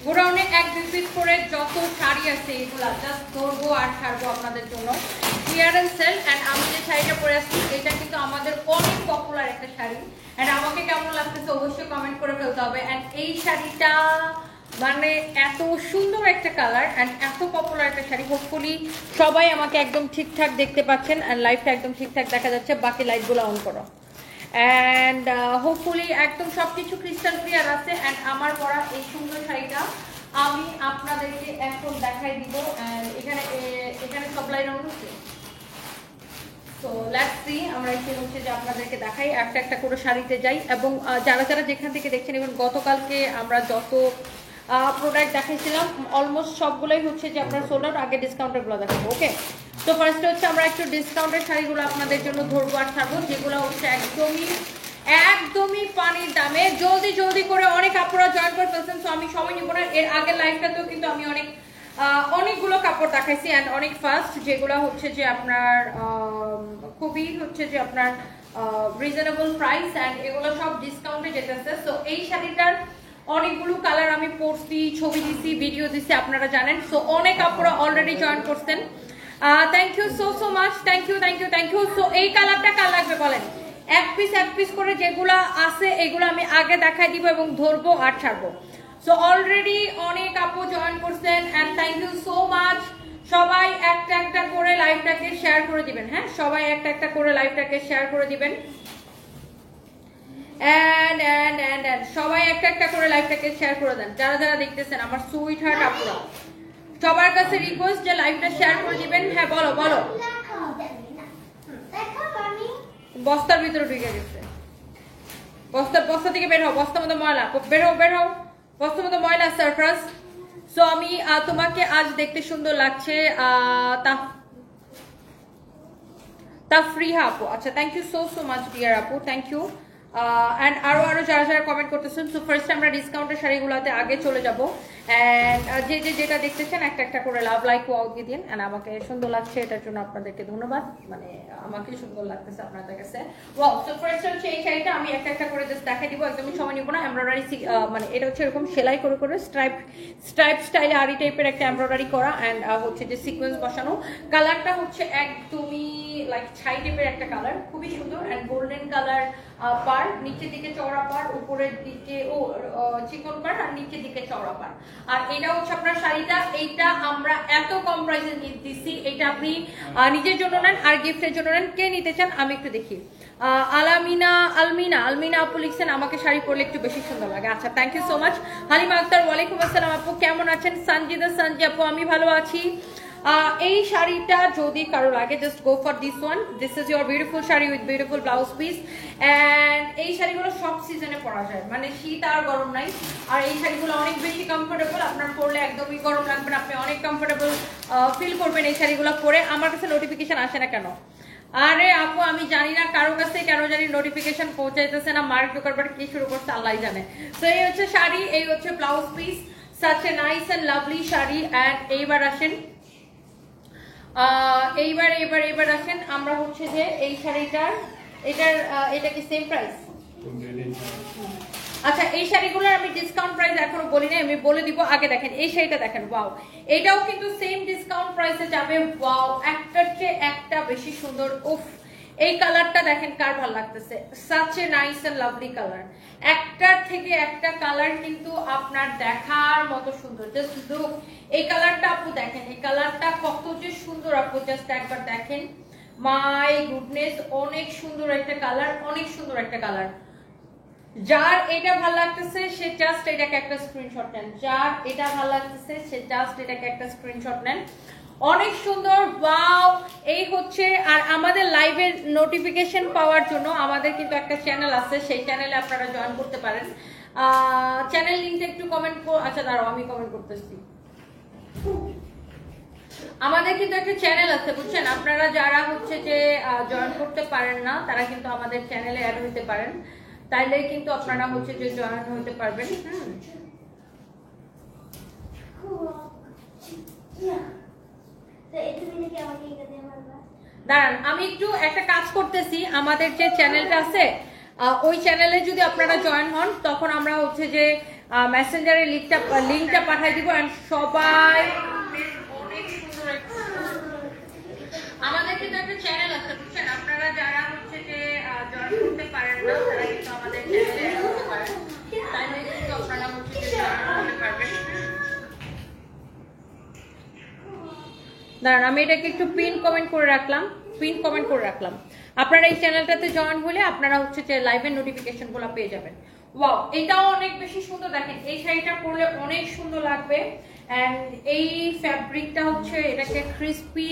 গোডাউনে 1-2 পিস করে যত শাড়ি আছে এগুলা জাস্ট ধরবো আর ছাড়বো আপনাদের জন্য ক্লিয়ারেন্স সেল। এন্ড আমি যে শাড়িটা পরে আসছি এটা কিন্তু আমাদের অনেক পপুলার একটা শাড়ি। এন্ড আমাকে কেমন লাগতেছে অবশ্যই কমেন্ট করে ফেলতে হবে। এন্ড এই শাড়িটা মানে এত সুন্দর একটা কালার এন্ড এত পপুলার একটা শাড়ি। হোপফুলি সবাই আমাকে একদম ঠিকঠাক দেখতে পাচ্ছেন এন্ড লাইভটা একদম ঠিকঠাক দেখা যাচ্ছে। বাকি লাইটগুলো অন করো। এন্ড হোপফুলি একদম সবকিছু ক্রিস্টাল ক্লিয়ার আছে। এন্ড আমার পরা এই সুন্দর শাড়িটা আমি আপনাদেরকে এখন দেখাই দিব। এখানে এখানে সব লাইন অন হচ্ছে। তো লেটস সি আমরা একটু হচ্ছে যে আপনাদেরকে দেখাই একটা একটা করে শাড়িতে যাই। এবং যারা যারা যেখান থেকে দেখছেন এবং গতকালকে আমরা যত প্রোডাক্ট দেখাইছিলাম অলমোস্ট সবগুলোই হচ্ছে যে আপনার সোল্ড আউট। আগে ডিসকাউন্টেরগুলো দেখাবো। ওকে, তো ফার্স্টে হচ্ছে আমরা একটু ডিসকাউন্টের শাড়িগুলো আপনাদের জন্য ধরবো আর ছাড়বো, যেগুলো হচ্ছে একদমই পানির দামে। জলদি জলদি করে অনেক আপুরা জয়েন করে ফেলছেন, তো আমি সময় নিব না। এর আগের লাইভটাতেও কিন্তু আমি অনেকগুলো কাপড় দেখাইছি অ্যান্ড অনেক ফাস্ট, যেগুলো হচ্ছে যে আপনার খুবই হচ্ছে যে আপনার রিজনেবল প্রাইস অ্যান্ড এগুলো সব ডিসকাউন্টে যেতেছে। সো এই শাড়িটার অনেকগুলো কালার আমি পরছি, ছবি দিছি, ভিডিও দিছি, আপনারা জানেন। সো অনেক আপুরা অলরেডি জয়েন করছেন। Thank you so much, thank you. So এই কালারটা কার লাগবে বলেন? এক পিস করে যেগুলো আছে এগুলো আমি আগে দেখাই দিব এবং ধরবো আর ছাড়বো। সো অলরেডি অনেক আপু জয়েন করছেন and thank you so much. সবাই একটা একটা করে লাইভটাকে শেয়ার করে দিবেন। হ্যাঁ, সবাই একটা একটা করে লাইভটাকে শেয়ার করে দিবেন। এন্ড সবাই একটা একটা করে লাইভটাকে শেয়ার করে দেন। যারা যারা দেখতেছেন আমার সুইট হার্ট আপুরা, সবার কাছে রিকোয়েস্ট যে লাইভটা শেয়ার করে দিবেন। হ্যাঁ বলো বলো। বস্তার ভিতরে ঢুকে গেছে। বস্তা থেকে বের হও, বস্তার মধ্যে ময়লা। বের হও বস্তার মধ্যে ময়লা। সারপ্রাইজ। সো আমি তোমাকে আজ দেখতে সুন্দর লাগছে তাফরিহা আপু। আচ্ছা, thank you so much dear আপু, থ্যাংক ইউ। অ্যান্ড আরো যারা যারা কমেন্ট করতেছেন। সো ফার্স্ট আমরা ডিসকাউন্টের শাড়িগুলোতে আগে চলে যাবো। অ্যান্ড যেটা দেখতেছেন একটা একটা করে লাভ লাইক ওয়াও দিয়ে দিন। অ্যান্ড আমাকে সুন্দর লাগছে এটার জন্য আপনাদেরকে ধন্যবাদ। মানে আমাকে সুন্দর লাগতেছে আপনাদের কাছে। ওয়াও। সো ফার্স্ট হচ্ছে এই শাড়িটা আমি একটা একটা করে জাস্ট দেখাই দিব, একদমই সময় নিব না। এমব্রয়ডারি মানে এটা হচ্ছে এরকম সেলাই করে স্ট্রাইপ স্টাইলে আরি টাইপের একটা এমব্রয়ডারি করা অ্যান্ড হচ্ছে যে সিকোয়েন্স বসানো। কালারটা হচ্ছে একদমই লাইক ছাই টাইপের একটা কালার, খুবই সুন্দর অ্যান্ড গোল্ডেন কালার পার, নিচের দিকে চওড়া পার, উপরের দিকে চিকন পার আর নিচের দিকে চওড়া পার। আর এটা হচ্ছে আপনার শাড়িটা, এইটা আমরা এত কম প্রাইসে দিচ্ছি। এটা আপনি নিজের জন্য নেন আর গিফটের জন্য নেন। কে নিতে চান আমি একটু দেখি। আলমিনা আপু লিখছেন আমাকে শাড়ি পরলে একটু বেশি সুন্দর লাগে। আচ্ছা, thank you so much. Halima Akhtar, ওয়ালাইকুম আসসালাম আপু, কেমন আছেন? সঞ্জি আপু, আমি ভালো আছি। এই শাড়িটা যদি কারো লাগে just go for this one. This is your beautiful sari with beautiful blouse piece. And এই শাড়িগুলো সব সিজনে পরা যায়, মানে শীত আর গরম নাই। আর এই শাড়িগুলো অনেক বেশি কমফোর্টেবল, আপনার পরলে একদমই গরম লাগবে না, আপনি অনেক কমফোর্টেবল ফিল করবেন এই শাড়িগুলো পরে। আমার কাছে নোটিফিকেশন আসে না কেন? আরে আপু আমি জানি না কারো কাছে কেন জানি নোটিফিকেশন পৌঁছাইতেছে না। মার্ক জোকারবার্গ কি শুরু করছে আল্লাহ জানে। তো এই হচ্ছে শাড়ি, এই হচ্ছে blouse piece, such a nice and lovely sari. And এইবার আসেন এইবার আসেন আমরা হচ্ছে যে এই শাড়িটার এটা কি সেম প্রাইস? আচ্ছা, এই শাড়িগুলোর আমি ডিসকাউন্ট প্রাইস এখনো বলি না, আমি বলে দিব। আগে দেখেন এই শাড়িটা দেখেন, ওয়াও, এটাও কিন্তু সেম ডিসকাউন্ট প্রাইসে যাবে। ওয়াও, একটার চেয়ে একটা বেশি সুন্দর। উফ, এই কালারটা দেখেন কার ভালো লাগতেছে। Such a nice and lovely colour. একটার থেকে একটা কালার কিন্তু আপনার দেখার মতো সুন্দর। জাস্ট লুক, এই কালারটা আপু দেখেন, এই কালারটা কত যে সুন্দর আপু, জাস্ট একবার দেখেন। মাই গুডনেস, অনেক সুন্দর একটা কালার, অনেক সুন্দর একটা কালার। যার এটা ভালো লাগতেছে সে জাস্ট এটাকে একটা স্ক্রিনশট নেন। যার এটা ভালো লাগতেছে সে জাস্ট এটাকে একটা স্ক্রিনশট নেন। অনেক সুন্দর, ওয়াও। এই হচ্ছে, আর আমাদের লাইভের নোটিফিকেশন পাওয়ার জন্য আমাদের কিন্তু একটা চ্যানেল আছে, সেই চ্যানেলে আপনারা জয়েন করতে পারেন। চ্যানেল লিংকটা একটু কমেন্ট আচ্ছা দাঁড়াও আমি কমেন্ট করতেছি। আমাদের কিন্তু একটা চ্যানেল আছে বুঝছেন, আপনারা যারা হচ্ছে যে জয়েন করতে পারেন না তারা কিন্তু আমাদের চ্যানেলে অ্যাড হতে পারেন, তাইলে কিন্তু আপনারা হচ্ছে যে জয়েন হতে পারবেন। দাঁড়ান আমি একটু একটা কাজ করতেছি। আমাদের যে চ্যানেলটা আছে ওই চ্যানেলে যদি আপনারা জয়েন হন তখন আমরা হচ্ছে যে মেসেঞ্জারে লিঙ্কটা পাঠিয়ে দিব। এন্ড সবাই অনেক সুন্দর আমাদের কিন্তু একটা চ্যানেল আছে বুঝছেন, আপনারা যারা হচ্ছে যে জয়েন করতে পারেন না তারা কিন্তু আমাদের চ্যানেলে করতে পারেন, তাইলে কিন্তু আপনারা হচ্ছে যে জয়েন করতে পারবেন। দাঁড়ান আমি এটাকে একটু পিন কমেন্ট করে রাখলাম। আপনারা এই চ্যানেলটাতে জয়েন হলে আপনারা হচ্ছে যে লাইভের নোটিফিকেশনগুলো পেয়ে যাবেন। ওয়াও, এটাও অনেক বেশি সুন্দর, দেখেন এই শাড়িটা পরলে অনেক সুন্দর লাগবে। এন্ড এই ফ্যাব্রিকটা হচ্ছে এটাকে ক্রিস্পি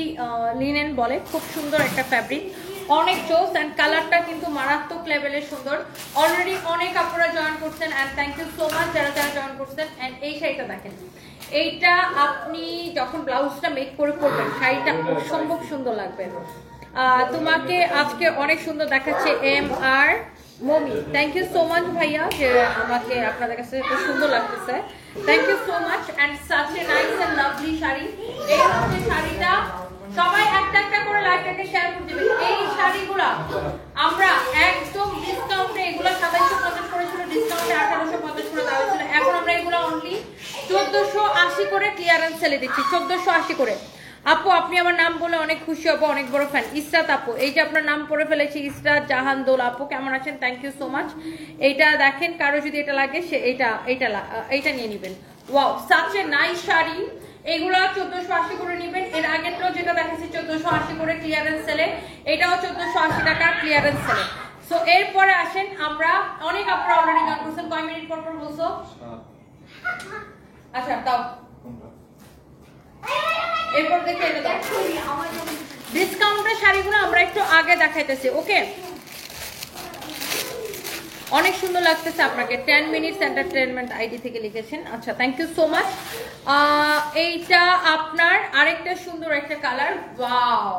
লিনেন বলে, খুব সুন্দর একটা ফ্যাব্রিক, অনেক জোস। এন্ড কালারটা কিন্তু মারাত্মক লেভেলের সুন্দর। অলরেডি অনেক আপনারা জয়েন করছেন and thank you so much যারা জয়েন করছেন। এন্ড এই শাড়িটা দেখেন, এইটা আপনি যখন ব্লাউজটা মেক করে পরবেন শাড়িটা অসম্ভব সুন্দর লাগবে। তোমাকে আজকে অনেক সুন্দর দেখাচ্ছে MR Momi, thank you so much ভাইয়া যে আমাকে আপনাদের কাছে খুব সুন্দর লাগতেছে, thank you so much. And such a nice and lovely sari. এই হচ্ছে শাড়িটা, সবাই একটা করে লাইকটাকে শেয়ার করে দিবেন। এই শাড়িগুলো আমরা একদম ডিসকাউন্টে, এগুলো 2750 করে ছিল, ডিসকাউন্টে 1850 করে দেওয়া হয়েছিল। এখন আমরা এগুলো অনলি 1480 করে ক্লিয়ারেন্স সেলে দিচ্ছি, 1480 করে। আপু আপনি আমার নাম বলে অনেক খুশি হব, অনেক বড় ফ্যান। ইসরাত আপু, এই যে আপনার নাম পড়ে ফেলেছি, ইসরাত জাহান দোল আপু, কেমন আছেন? Thank you so much. এইটা দেখেন, কারো যদি এটা লাগে সে এইটা নিয়ে নেবেন। Wow, such a nice sari. এগুলা 1480 করে নেবেন। এর আগেরটাও যেটা দেখাচ্ছি 1480 করে ক্লিয়ারেন্স সেলে, এটাও 1480 টাকা ক্লিয়ারেন্স সেলে। সো এরপরে আসেন আমরা, অনেক আপনারা অলরেডি জয়েন করছেন, কয় মিনিট পর বলছো? আচ্ছা দাও, এরপর দেখে এটা দাও। ডিসকাউন্টের শাড়িগুলো আমরা একটু আগে দেখাইতেছি, ওকে? অনেক সুন্দর লাগতেছে আপনাকে, 10 মিনিটস এন্টারটেইনমেন্ট আইডি থেকে লিখেছেন। আচ্ছা, থ্যাংক ইউ সো মাচ। এইটা আপনার আরেকটা সুন্দর একটা কালার, ওয়াও,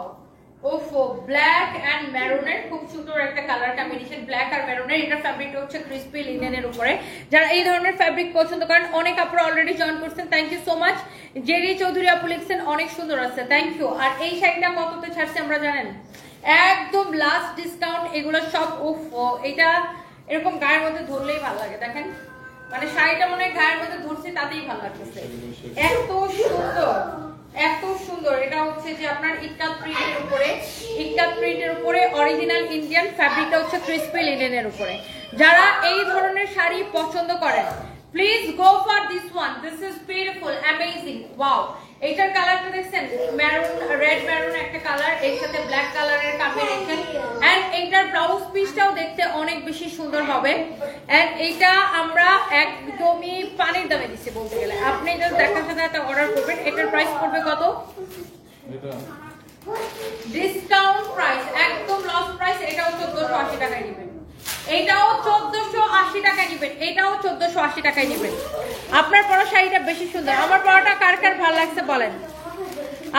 ওফো, ব্ল্যাক এন্ড মেরুনের খুব সুন্দর একটা কালার কম্বিনেশন, ব্ল্যাক আর মেরুনের। এটা ফ্যাব্রিকটা হচ্ছে ক্রিস্পি লিনেনের উপরে। যারা এই ধরনের ফ্যাব্রিক পছন্দ করেন, অনেক আপনারা অলরেডি জয়েন করছেন, thank you so much. Jerry Chowdhury আপু লিখছেন অনেক সুন্দর আছে, থ্যাংক ইউ। আর এই শাড়িটা কততে ছাড়ছে আমরা জানেন? একদম লাস্ট ডিসকাউন্ট। এগুলো সব ওফো, এটা এরকম গায়ের মধ্যে ধরলেই ভালো লাগে, দেখেন মানে শাড়িটা মনে হয় গায়ের মধ্যে ধরছে তাতেই ভালো লাগতেছে, এত সুন্দর এত সুন্দর। এটা হচ্ছে যে আপনার ইক্কাত প্রিন্টের উপরে অরিজিনাল ইন্ডিয়ান, ফ্যাব্রিকটা হচ্ছে ক্রিস্পি লিনেনের উপরে। যারা এই ধরনের শাড়ি পছন্দ করেন please go for this one, this is beautiful, amazing, wow. এইটার কালারটা দেখছেন, মেরুন, রেড মেরুন একটা কালার, এর সাথে ব্ল্যাক কালারের কম্বিনেশন। এন্ড এইটার ব্লাউজ পিসটাও দেখতে অনেক বেশি সুন্দর হবে। এন্ড এইটা আমরা একদমই পানির দামে দিচ্ছি বলতে গেলে, আপনি জাস্ট দেখার সাথে একটা অর্ডার করবেন। এটার প্রাইস পড়বে কত? ডিসকাউন্ট প্রাইস, একদম লস প্রাইস। এটাও 1480 টাকায় নেবেন, এটাও 1480 টাকায় নেবেন, এটাও 1480 টাকায় নেবেন। আপনার পরা শাড়িটা বেশি সুন্দর। আমার পরাটা কার কার ভালো লাগছে বলেন?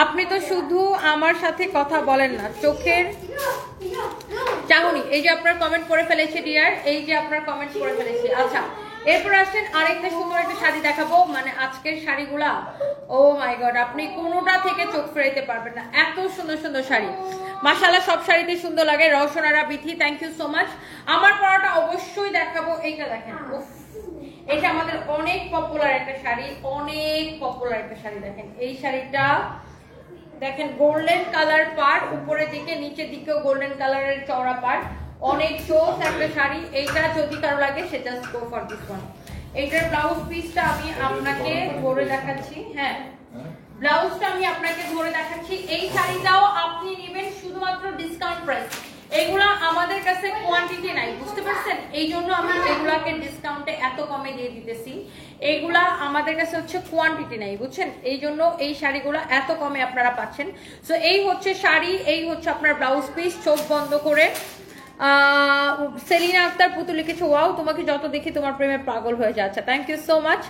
আপনি তো শুধু আমার সাথে কথা বলেন না, চোখের চাহনি। এই যে আপনার কমেন্ট করে ফেলেছে ডিয়ার, এই যে আপনার কমেন্ট করে ফেলেছে। আচ্ছা, এরপর আসেন আরেকটা সুন্দর একটা শাড়ি দেখাবো। মানে আজকের শাড়িগুলা, ও মাই গড, আপনি কোনোটা থেকে চোখ ফেরাইতে পারবেন না, এত সুন্দর সুন্দর শাড়ি। মাশাআল্লাহ, সব শাড়িতে সুন্দর লাগে। Rowshanara Bithi, thank you so much. আমার পরাটা অবশ্যই দেখাবো, এইটা দেখেন, এটা আমাদের অনেক পপুলার একটা শাড়ি, অনেক পপুলার একটা শাড়ি। দেখেন এই শাড়িটা, দেখেন গোল্ডেন কালার পাড়, উপরের দিকে নিচের দিকেও গোল্ডেন কালারের চওড়া পাড়, অনেক জোস একটা শাড়ি। এইটা যদি কারো লাগে সে just go for this one. এইটার ব্লাউজ পিসটা আমি আপনাকে ধরে দেখাচ্ছি, হ্যাঁ ব্লাউজটা আমি আপনাকে ধরে দেখাচ্ছি। এই শাড়িটাও আপনি নেবেন শুধুমাত্র ডিসকাউন্ট প্রাইস। এগুলা আমাদের কাছে কোয়ান্টিটি নাই, বুঝতে পারছেন? এই জন্য আমি এগুলাকে ডিসকাউন্টে এত কমে দিয়ে দিতেছি। এগুলা আমাদের কাছে হচ্ছে কোয়ান্টিটি নাই, বুঝছেন? এই জন্য এই শাড়িগুলো এত কমে আপনারা পাচ্ছেন। সো এই হচ্ছে শাড়ি, এই হচ্ছে আপনার ব্লাউজ পিস। চোখ বন্ধ করে সেলিনা আক্তার পুতু লিখেছে, ওয়াও তোমাকে যত দেখি তোমার প্রেমে পাগল হয়ে যাচ্ছে, থ্যাংক ইউ সো মাচ।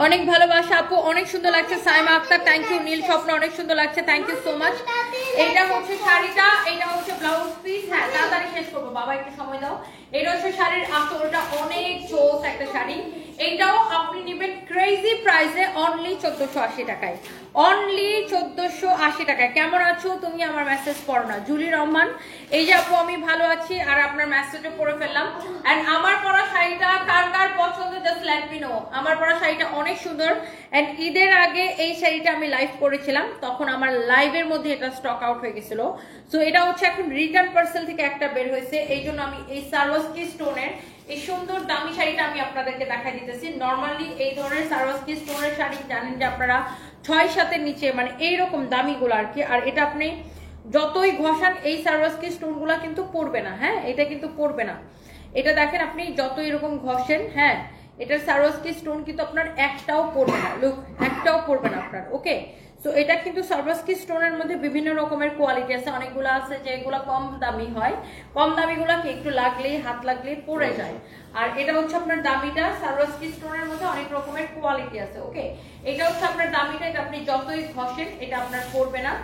অনেক ভালোবাসা আপু, অনেক সুন্দর লাগছে। Saima Akter, thank you. নীল স্বপ্ন, অনেক সুন্দর লাগছে, থ্যাংক ইউ সো মাচ। এইটা হচ্ছে শাড়িটা, এটা হচ্ছে ব্লাউজ পিস। হ্যাঁ তাড়াতাড়ি শেষ করবো বাবা, একটু সময় দাও। এটা হচ্ছে শাড়ির আঁচলটা, অনেক জোস একটা শাড়ি। এইটাও আপনি নেবেন ক্রেজি প্রাইসে অনলি 1480 টাকায়, অনলি 1480 টাকায়। কেমন আছো তুমি? আমার মেসেজ পড়ো না। জুলি রহমান, এই যে আপু আমি ভালো আছি, আর আপনার মেসেজও পড়ে ফেললাম। এন্ড আমার পরা শাড়িটা কার কার পছন্দ জাস্ট লেট মি নো। আমার পরা শাড়িটা অনেক সুন্দর। এন্ড ঈদের আগে এই শাড়িটা আমি লাইভ করেছিলাম, তখন আমার লাইভের মধ্যে এটা স্টক আউট হয়ে গেছিল। সো এটা হচ্ছে এখন রিটার্ন পার্সেল থেকে একটা বের হয়েছে, এই জন্য আমি এই সারোয়াকি স্টোনের এই সুন্দর দামি শাড়িটা আমি আপনাদেরকে দেখাই দিতেছি। নর্মালি এই ধরনের সারোয়াকি স্টোনের শাড়ি জানেন যে আপনারা 6-7 নিচে মানে এইরকম দামিগুলো আর কি। আর এটা আপনি যতই ঘষান এই সারোয়াকি স্টোনগুলো কিন্তু পড়বে না। হ্যাঁ, এটা কিন্তু পড়বে না। এটা দেখেন আপনি যত এরকম ঘষেন, হ্যাঁ এটার সারোয়াকি স্টোন কিন্তু আপনার একটাও পড়বে না। লুক, একটাও পড়বে না আপনার। ওকে, সো এটা কিন্তু সারোয়াকি স্টোনের মধ্যে বিভিন্ন রকমের কোয়ালিটি আছে। অনেকগুলো আছে যেগুলো কম দামি হয়, কম দামিগুলো কি একটু লাগলেই হাত লাগলেই পড়ে যায়। আর এটা হচ্ছে আপনার দামিটা। সারোয়াকি স্টোনের মধ্যে অনেক রকমের কোয়ালিটি আছে। ওকে, এটা হচ্ছে আপনার দামিটা, এটা আপনি যতই ঘষেন এটা আপনার পড়বে না।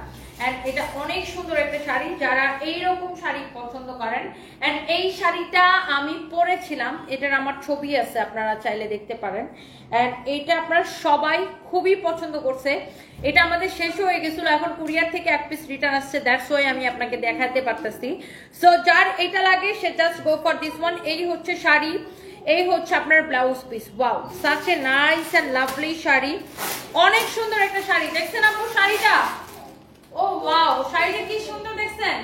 এন্ড এটা অনেক সুন্দর একটা শাড়ি, যারা এইরকম শাড়ি পছন্দ করেন। এন্ড এই শাড়িটা আমি পরেছিলাম, এটার আমার ছবি আছে, আপনারা চাইলে দেখতে পারেন। এন্ড এটা আপনারা সবাই খুবই পছন্দ করছে। এটা আমাদের শেষ হয়ে গেছিল, এখন কুরিয়ার থেকে এক পিস রিটার্ন আসছে, দ্যাটস ওয়াই আমি আপনাকে দেখাতে পারতেছি। সো যার এটা লাগে সে just go for this one. এই হচ্ছে শাড়ি, এই হচ্ছে আপনার blouse piece. Wow, such a nice and lovely sari, অনেক সুন্দর একটা শাড়ি। দেখছেন আপু শাড়িটা? ও ওয়াও, শাড়িটা কি সুন্দর দেখছেন?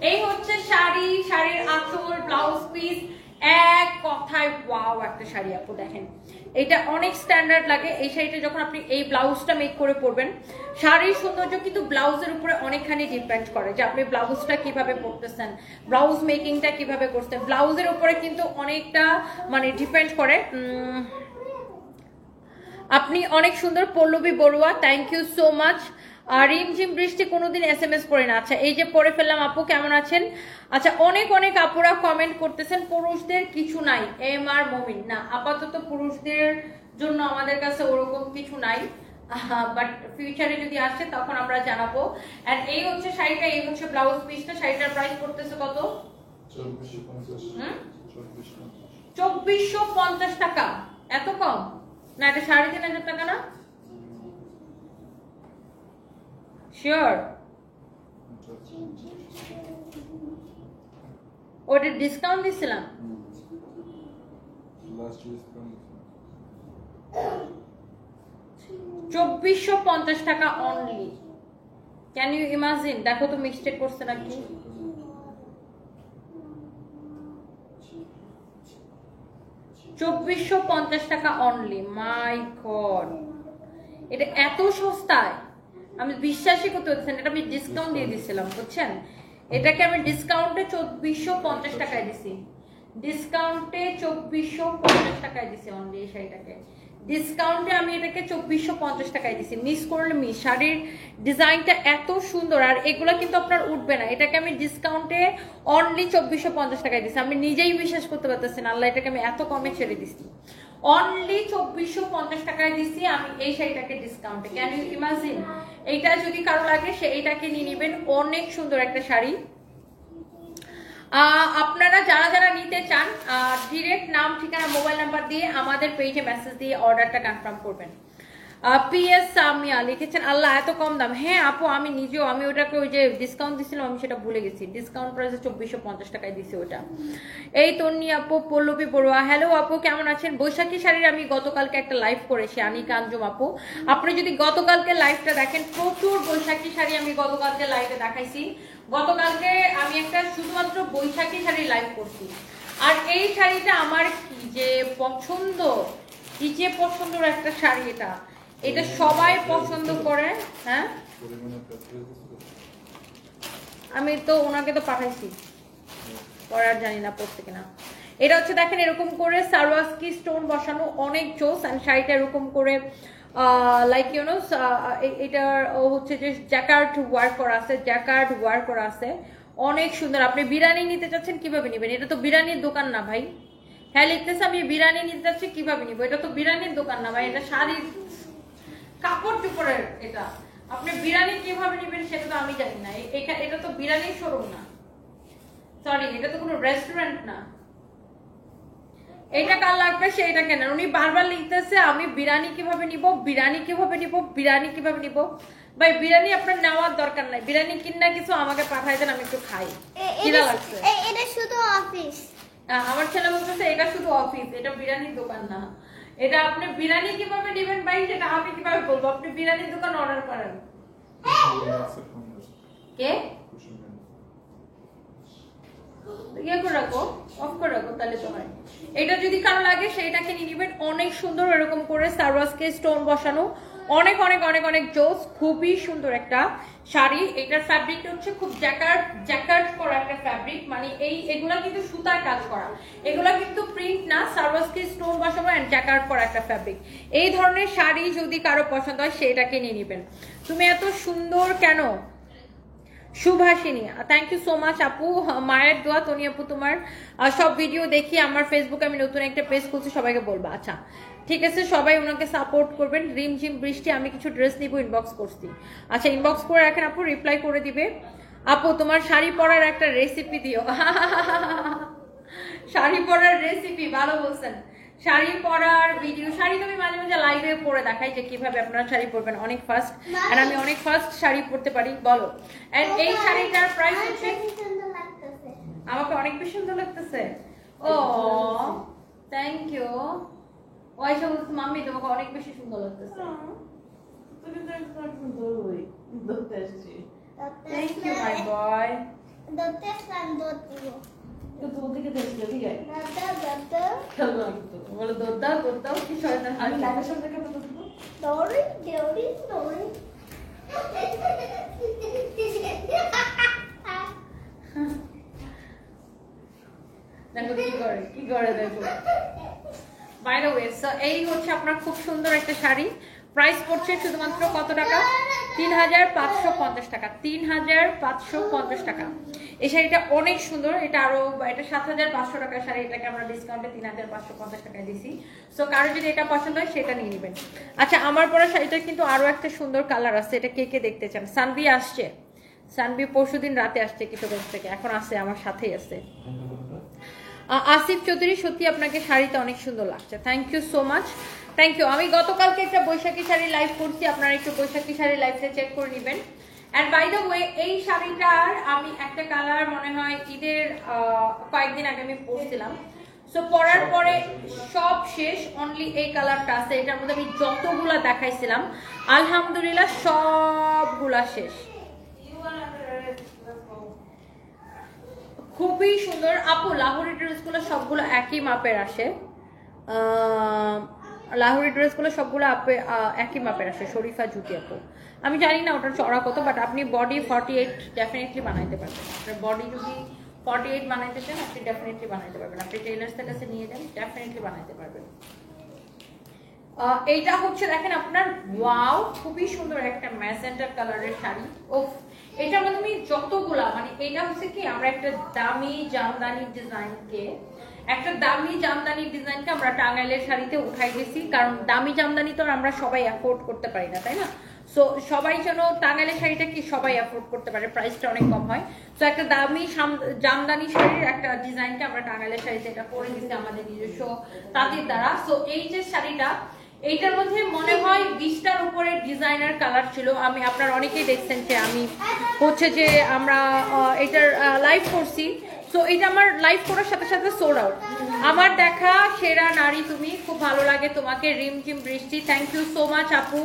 এই হচ্ছে শাড়ি, শাড়ির আঁচল, ব্লাউজ পিস, এক কথায় ওয়াও একটা শাড়ি আপু। দেখেন এটা অনেক স্ট্যান্ডার্ড লাগে। এই শাড়িটা যখন আপনি এই ব্লাউজটা মেক করে পরবেন, শাড়ির সৌন্দর্য কিন্তু ব্লাউজের উপরে অনেকখানি ডিপেন্ড করে যে আপনি ব্লাউজটা কিভাবে পরতেছেন, ব্লাউজ মেকিংটা কিভাবে করছেন, ব্লাউজের উপরে কিন্তু অনেকটা মানে ডিপেন্ড করে। আপনি অনেক সুন্দর। Pallabi Barua, thank you so much. আর রিমঝিম বৃষ্টি কোনোদিন SMS পড়ে না। আচ্ছা, এই যে পড়ে ফেললাম। আপু কেমন আছেন? আচ্ছা, অনেক অনেক আপুরা কমেন্ট করতেছেন পুরুষদের কিছু নাই। MR মমিন, না আপাতত পুরুষদের জন্য আমাদের কাছে ওরকম কিছু নাই, বাট ফিউচারে যদি আসে তখন আমরা জানাবো। এন্ড এই হচ্ছে শাড়িটা, এই হচ্ছে ব্লাউজ পিসটা। শাড়িটার প্রাইস পড়তেছে কত? 2450 টাকা। এত কম না? এটা 3500 টাকা না? শিওর? ওটা ডিসকাউন্ট দিছিলাম। 2450 টাকা অনলি। Can you imagine? দেখো তো মিস্টেক করছে নাকি। 2450 টাকা অনলি। মাই গড, এটা এত সস্তায় আমি বিশ্বাসই করতে পারছেন। এটা আমি ডিসকাউন্ট দিয়ে দিছিলাম, বুঝছেন? এটাকে আমি ডিসকাউন্টে 2450 টাকায় দিছি। ডিসকাউন্টে 2450 টাকায় দিছি অনলি এই শাড়িটাকে। ডিসকাউন্টে আমি এটাকে 2450 টাকায় দিছি। মিস করলে মিস। শাড়ির ডিজাইনটা এত সুন্দর, আর এগুলো কিন্তু আপনার উঠবে না। এটাকে আমি ডিসকাউন্টে অনলি 2450 টাকায় দিছি। আমি নিজেই বিশ্বাস করতে পারতেছেন, আল্লাহ এটাকে আমি এত কমে ছেড়ে দিছি। অনলি 2450 টাকায় দিছি আমি এই শাড়িটাকে ডিসকাউন্টে। Can you imagine? এইটা যদি কারো লাগে সে এইটাকে নিয়ে নেবেন। অনেক সুন্দর একটা শাড়ি। আপনারা যারা যারা নিতে চান ডিরেক্ট নাম, ঠিকানা, মোবাইল নাম্বার দিয়ে আমাদের পেজে মেসেজ দিয়ে অর্ডারটা কনফার্ম করবেন। PS সামিয়া লিখেছেন আল্লাহ এত কম দাম। হ্যাঁ আপু, আমি নিজেও, আমি ওটাকে ওই যে ডিসকাউন্ট দিছিলাম আমি সেটা ভুলে গেছি। ডিসকাউন্ট প্রাইসে 2450 টাকায় দিছি ওটা। এই তন্নি আপু, পল্লবী বড়ুয়া, হ্যালো আপু কেমন আছেন? বৈশাখী শাড়ির আমি গতকালকে একটা লাইভ করেছি, আনিকা আঞ্জুম আপু। আপনি যদি গতকালকে লাইভটা দেখেন, প্রচুর বৈশাখী শাড়ি আমি গতকালকে লাইভে দেখাইছি। গতকালকে আমি একটা শুধুমাত্র বৈশাখী শাড়ি লাইভ করছি। আর এই শাড়িটা আমার কি যে পছন্দ, কি যে পছন্দের একটা শাড়ি। এটা সবাই পছন্দ করে। হ্যাঁ, আমি তো ওনাকে তো পাঠাইছি, পড়ার জানি না পড়তে কিনা। এটা হচ্ছে দেখেন এরকম করে সারোয়াকি স্টোন বসানো, অনেক জোস। এন্ড শাড়িটা এরকম করে লাইক ইউ নো এটার হচ্ছে যে জ্যাকার্ড ওয়ার্ক করা আছে, জ্যাকার্ড ওয়ার্ক করা আছে, অনেক সুন্দর। আপনি বিরিয়ানি নিতে চাচ্ছেন কিভাবে নেবেন? এটা তো বিরিয়ানির দোকান না ভাই। হ্যাঁ লিখতেছে আমি বিরিয়ানি নিতে চাচ্ছি কিভাবে নিবো? এটা তো বিরিয়ানির দোকান না ভাই, এটা শাড়ি কাপড় চোপড়ের। এটা আপনি বিরিয়ানি কিভাবে নেবেন সেটা তো আমি জানি না। এটা তো বিরিয়ানির শোরুম না, সরি, এটা তো কোনো রেস্টুরেন্ট না। এটা কার লাগবে সেইটা কেনেন। উনি বারবার লিখতেছে আমি বিরিয়ানি কিভাবে নিব, বিরিয়ানি কিভাবে নিব, বিরিয়ানি কিভাবে নিব। ভাই বিরিয়ানি আপনার নেওয়ার দরকার নাই, বিরিয়ানি কিনা কিছু আমাকে পাঠাই দেন, আমি একটু খাই। কিরা লাগছে? এটা শুধু অফিস। আমার ছেলে বলতেছে এটা শুধু অফিস, এটা বিরিয়ানির দোকান না। এটা আপনি বিরিয়ানি কিভাবে নেবেন ভাই সেটা আমি কিভাবে বলবো? আপনি বিরিয়ানির দোকান অর্ডার করেন। কে ইয়ে করে রাখো, অফ করে রাখো, তাহলে তো হয়। এটা যদি কারো লাগে সেইটাকে নিয়ে নেবেন। অনেক সুন্দর এরকম করে সারওয়াসকে স্টোন বসানো, অনেক অনেক অনেক অনেক জোস, খুবই সুন্দর একটা শাড়ি। এটার ফ্যাব্রিকটা হচ্ছে খুব জ্যাকার্ড করা একটা ফ্যাব্রিক, মানে এগুলা কিন্তু সুতার কাজ করা, এগুলা কিন্তু প্রিন্ট না, সারওয়াসকে স্টোন বসানো এন্ড জ্যাকার্ড করা একটা ফ্যাব্রিক। এই ধরনের শাড়ি যদি কারো পছন্দ হয় সেটাকে নিয়ে নেবেন। তুমি এত সুন্দর কেন Subhashini, thank you so much আপু। মায়ের দোয়া তনি আপু, তোমার সব ভিডিও দেখি আমার ফেসবুকে, আমি নতুন একটা পেজ খুলছি, সবাইকে বলবো। আচ্ছা ঠিক আছে, সবাই ওনাকে সাপোর্ট করবেন। রিমঝিম বৃষ্টি, আমি কিছু ড্রেস নিব, ইনবক্স করছি। আচ্ছা ইনবক্স করে রাখেন আপু, রিপ্লাই করে দিবে। আপু তোমার শাড়ি পরার একটা রেসিপি দিও। শাড়ি পরার রেসিপি, ভালো বলছেন। শাড়ি পরার ভিডিও, শাড়ি তুমি মাঝে মাঝে লাইভে পরে দেখাই যে কিভাবে আপনারা শাড়ি পরবেন, অনেক ফাস্ট। আর আমি অনেক ফাস্ট শাড়ি পরতে পারি, বলো। এন্ড এই শাড়িটার প্রাইস হচ্ছে, আমাকে অনেক বেশি সুন্দর লাগতেছে। ও থ্যাংক ইউ। ওইসব মাম্মি তোমাকে অনেক বেশি সুন্দর লাগতেছে। থ্যাংক ইউ মাই বয়। তো দূর থেকে দেখলে ঠিক আছে। বলো দুধ দাও কি শয়তান, আমি লাইভের সামনে কেন দুধ দেবো? দৌড়ি দেখো কি করে দেখো। বাই দ্য ওয়ে, সো এই হচ্ছে আপনার খুব সুন্দর একটা শাড়ি। প্রাইস পড়ছে শুধুমাত্র কত টাকা? ৩৫৫০ টাকা। ৩৫৫০ টাকা। এই শাড়িটা অনেক সুন্দর, এটা আরো, এটা ৭৫০০ টাকার শাড়ি, এটাকে আমরা ডিসকাউন্টে ৩৫৫০ টাকায় দিছি। সো কারো যদি এটা পছন্দ হয় সেটা নিয়ে নেবেন। আচ্ছা আমার পরা শাড়িটার কিন্তু আরো একটা সুন্দর কালার আছে, এটা কে কে দেখতে চান? সানভি আসছে, সানভি পরশুদিন রাতে আসছে কিশোরগঞ্জ থেকে, এখন আছে আমার সাথেই আছে। আসিফ চৌধুরী, সত্যি আপনাকে শাড়িতে অনেক সুন্দর লাগছে, thank you so much, thank you. আমি গতকালকে একটা বৈশাখী শাড়ি লাইভ করছি, আপনারা একটু বৈশাখী শাড়ি লাইভটা চেক করে নেবেন। এন্ড বাই দ্য ওয়ে, এই শাড়িটার আমি একটা কালার মনে হয় ঈদের কয়েকদিন আগে আমি পরছিলাম, সো পরার পরে সব শেষ, অনলি এই কালারটা আছে। এটার মধ্যে আমি যতগুলা দেখাইছিলাম আলহামদুলিল্লাহ সবগুলা শেষ। খুবই সুন্দর আপু। লাহোরি ড্রেসগুলো সবগুলো একই মাপের আসে, লাহোরি ড্রেসগুলো সবগুলো একই মাপের আসে। শরীফা জুতি আপু, আমি জানি না ওটার চড়া কত, বাট আপনি বডি 48 ডেফিনেটলি বানাইতে পারবেন। আপনার বডি যদি 48 বানাইতে চান আপনি ডেফিনেটলি বানাইতে পারবেন, আপনি টেইলার্সের কাছে নিয়ে যান, ডেফিনেটলি বানাইতে পারবেন। এইটা হচ্ছে দেখেন আপনার, ওয়াও খুবই সুন্দর একটা ম্যাজেন্টা কালারের শাড়ি। ওফ, এটার মধ্যে আমি যতগুলা, মানে এটা হচ্ছে কি, আমরা একটা দামি জামদানি ডিজাইনকে আমরা টাঙ্গাইলের শাড়িতে উঠাই দিয়েছি, কারণ দামি জামদানি তো আমরা সবাই অ্যাফোর্ড করতে পারি না, তাই না? সো সবাই যেন টাঙ্গাইলের শাড়িটা কি সবাই অ্যাফোর্ড করতে পারে, প্রাইসটা অনেক কম হয়। সো একটা দামি জামদানি শাড়ির একটা ডিজাইনকে আমরা টাঙ্গাইলের শাড়িতে এটা করে দিচ্ছি আমাদের নিজস্ব তাঁতির দ্বারা। সো এই যে শাড়িটা, এইটার মধ্যে মনে হয় 20টার উপরে ডিজাইনার কালার ছিল। আমি আপনারা অনেকেই দেখছেন যে আমি হচ্ছে যে আমরা এটার লাইভ করছি, সো এটা আমার লাইভ করার সাথে সাথে সোল্ড আউট। আমার দেখা সেরা নারী তুমি, খুব ভালো লাগে তোমাকে। রিমঝিম বৃষ্টি, থ্যাংক ইউ সো মাচ আপু।